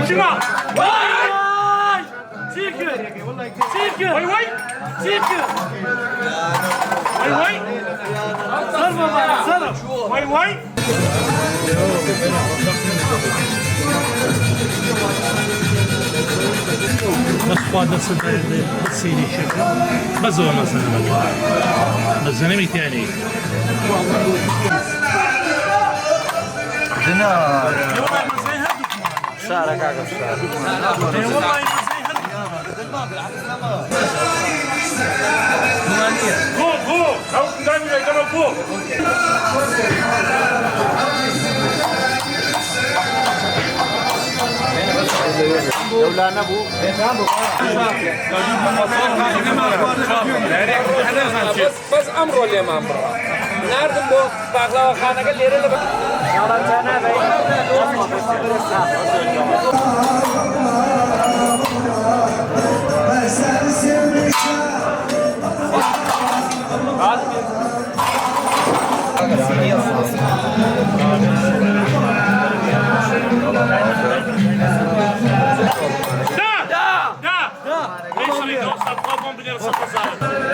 İçime. Vay! Çirkin. Çirkin. Vay vay. Çirkin. Vay vay. Sarma bana, sarma. Vay vay. الأخوة صدر السيني شكل بزوا مثلا بس زنمي تاني دينار شعرك عقب شعرك فوق فوق. دايما يقرب فوق. مولانا ابو بس امر اليمام برا نردم بو باقلا خانه قال لي رلا Da! Da! Da! Deixa eu ligar o sapo, vamos ver essa passada.